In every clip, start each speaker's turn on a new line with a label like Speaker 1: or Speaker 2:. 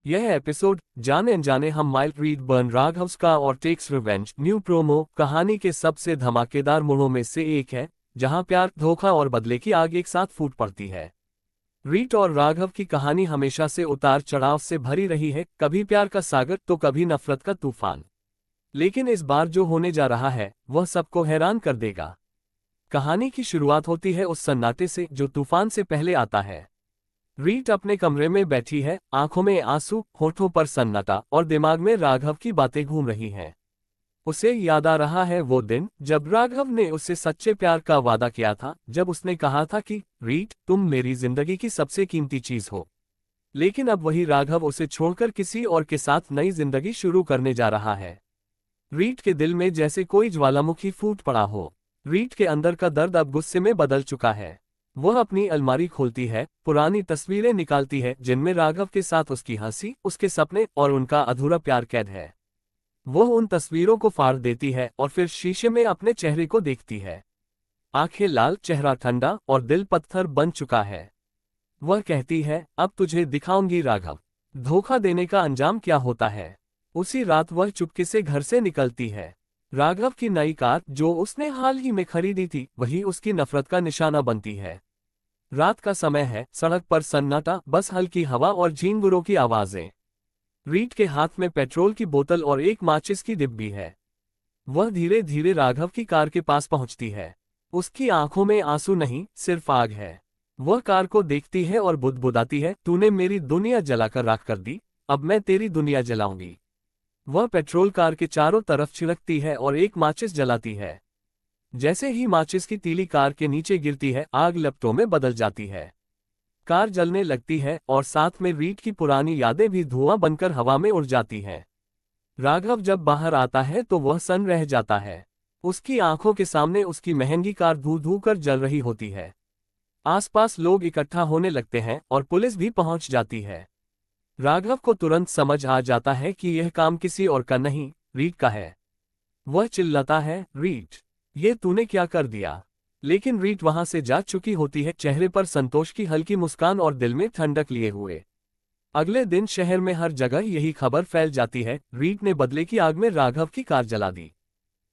Speaker 1: यह एपिसोड जाने अनजाने हम माइल्ड रीड बर्न राघव का और टेक्स रिवेंज न्यू प्रोमो कहानी के सबसे धमाकेदार मोड़ों में से एक है, जहां प्यार, धोखा और बदले की आग एक साथ फूट पड़ती है। रीट और राघव की कहानी हमेशा से उतार चढ़ाव से भरी रही है, कभी प्यार का सागर तो कभी नफरत का तूफान। लेकिन इस बार जो होने जा रहा है वह सबको हैरान कर देगा। कहानी की शुरुआत होती है उस सन्नाटे से जो तूफान से पहले आता है। रीट अपने कमरे में बैठी है, आंखों में आंसू, होठों पर सन्नाटा और दिमाग में राघव की बातें घूम रही हैं। उसे याद आ रहा है वो दिन जब राघव ने उससे सच्चे प्यार का वादा किया था, जब उसने कहा था कि रीट, तुम मेरी जिंदगी की सबसे कीमती चीज हो। लेकिन अब वही राघव उसे छोड़कर किसी और के साथ नई जिंदगी शुरू करने जा रहा है। रीट के दिल में जैसे कोई ज्वालामुखी फूट पड़ा हो। रीट के अंदर का दर्द अब गुस्से में बदल चुका है। वह अपनी अलमारी खोलती है, पुरानी तस्वीरें निकालती है जिनमें राघव के साथ उसकी हंसी, उसके सपने और उनका अधूरा प्यार कैद है। वह उन तस्वीरों को फाड़ देती है और फिर शीशे में अपने चेहरे को देखती है। आंखें लाल, चेहरा ठंडा और दिल पत्थर बन चुका है। वह कहती है, अब तुझे दिखाऊंगी राघव, धोखा देने का अंजाम क्या होता है। उसी रात वह चुपके से घर से निकलती है। राघव की नई कार जो उसने हाल ही में खरीदी थी, वही उसकी नफरत का निशाना बनती है। रात का समय है, सड़क पर सन्नाटा, बस हल्की हवा और झींगुरों की आवाजें। रीट के हाथ में पेट्रोल की बोतल और एक माचिस की डिब्बी है। वह धीरे धीरे राघव की कार के पास पहुंचती है। उसकी आंखों में आंसू नहीं, सिर्फ आग है। वह कार को देखती है और बुदबुदाती है, तूने मेरी दुनिया जलाकर राख कर दी, अब मैं तेरी दुनिया जलाऊंगी। वह पेट्रोल कार के चारों तरफ छिड़कती है और एक माचिस जलाती है। जैसे ही माचिस की तीली कार के नीचे गिरती है, आग लपटों में बदल जाती है। कार जलने लगती है और साथ में रीट की पुरानी यादें भी धुआं बनकर हवा में उड़ जाती हैं। राघव जब बाहर आता है तो वह सन्न रह जाता है। उसकी आंखों के सामने उसकी महंगी कार धू धू कर जल रही होती है। आसपास लोग इकट्ठा होने लगते हैं और पुलिस भी पहुंच जाती है। राघव को तुरंत समझ आ जाता है कि यह काम किसी और का नहीं, रीट का है। वह चिल्लाता है, रीट, ये तूने क्या कर दिया। लेकिन रीट वहां से जा चुकी होती है, चेहरे पर संतोष की हल्की मुस्कान और दिल में ठंडक लिए हुए। अगले दिन शहर में हर जगह यही खबर फैल जाती है, रीट ने बदले की आग में राघव की कार जला दी।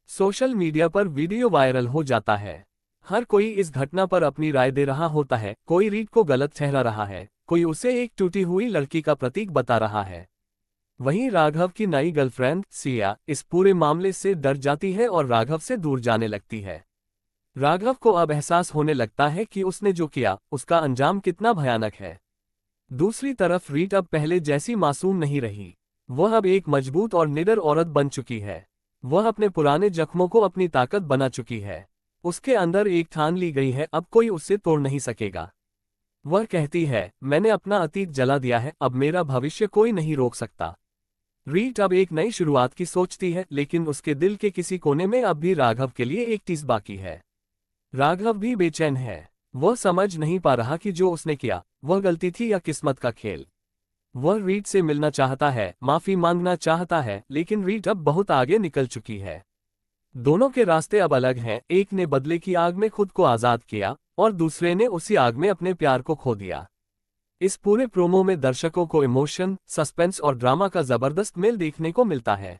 Speaker 1: सोशल मीडिया पर वीडियो वायरल हो जाता है। हर कोई इस घटना पर अपनी राय दे रहा होता है। कोई रीट को गलत ठहरा रहा है, कोई उसे एक टूटी हुई लड़की का प्रतीक बता रहा है। वहीं राघव की नई गर्लफ्रेंड सिया इस पूरे मामले से डर जाती है और राघव से दूर जाने लगती है। राघव को अब एहसास होने लगता है कि उसने जो किया उसका अंजाम कितना भयानक है। दूसरी तरफ रीट अब पहले जैसी मासूम नहीं रही। वह अब एक मजबूत और निडर औरत बन चुकी है। वह अपने पुराने जख्मों को अपनी ताकत बना चुकी है। उसके अंदर एक ठान ली गई है, अब कोई उससे तोड़ नहीं सकेगा। वह कहती है, मैंने अपना अतीत जला दिया है, अब मेरा भविष्य कोई नहीं रोक सकता। रीट अब एक नई शुरुआत की सोचती है, लेकिन उसके दिल के किसी कोने में अब भी राघव के लिए एक टीस बाकी है। राघव भी बेचैन है। वह समझ नहीं पा रहा कि जो उसने किया वह गलती थी या किस्मत का खेल। वह रीट से मिलना चाहता है, माफी मांगना चाहता है, लेकिन रीट अब बहुत आगे निकल चुकी है। दोनों के रास्ते अब अलग हैं। एक ने बदले की आग में खुद को आजाद किया और दूसरे ने उसी आग में अपने प्यार को खो दिया। इस पूरे प्रोमो में दर्शकों को इमोशन, सस्पेंस और ड्रामा का जबरदस्त मेल देखने को मिलता है।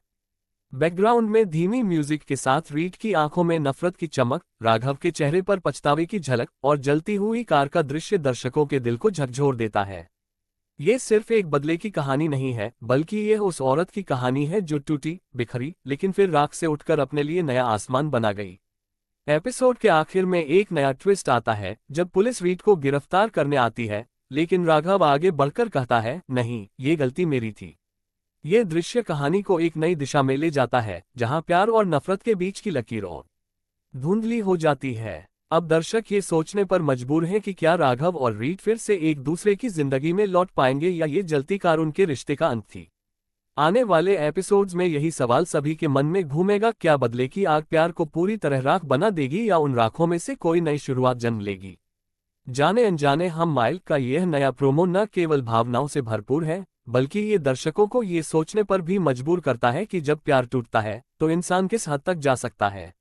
Speaker 1: बैकग्राउंड में धीमी म्यूजिक के साथ रीट की आंखों में नफरत की चमक, राघव के चेहरे पर पछतावे की झलक और जलती हुई कार का दृश्य दर्शकों के दिल को झकझोर देता है। ये सिर्फ एक बदले की कहानी नहीं है, बल्कि यह उस औरत की कहानी है जो टूटी, बिखरी, लेकिन फिर राख से उठकर अपने लिए नया आसमान बना गई। एपिसोड के आखिर में एक नया ट्विस्ट आता है जब पुलिस रीट को गिरफ्तार करने आती है, लेकिन राघव आगे बढ़कर कहता है, नहीं, ये गलती मेरी थी। ये दृश्य कहानी को एक नई दिशा में ले जाता है, जहां प्यार और नफरत के बीच की लकीरों धुंधली हो जाती है। अब दर्शक ये सोचने पर मजबूर हैं कि क्या राघव और रीट फिर से एक दूसरे की जिंदगी में लौट पाएंगे या ये जलती कार उनके रिश्ते का अंत थी। आने वाले एपिसोड्स में यही सवाल सभी के मन में घूमेगा, क्या बदले की आग प्यार को पूरी तरह राख बना देगी या उन राखों में से कोई नई शुरुआत जन्म लेगी। जाने अनजाने हम माइल्ड का यह नया प्रोमो न केवल भावनाओं से भरपूर है, बल्कि ये दर्शकों को ये सोचने पर भी मजबूर करता है कि जब प्यार टूटता है तो इंसान किस हद तक जा सकता है।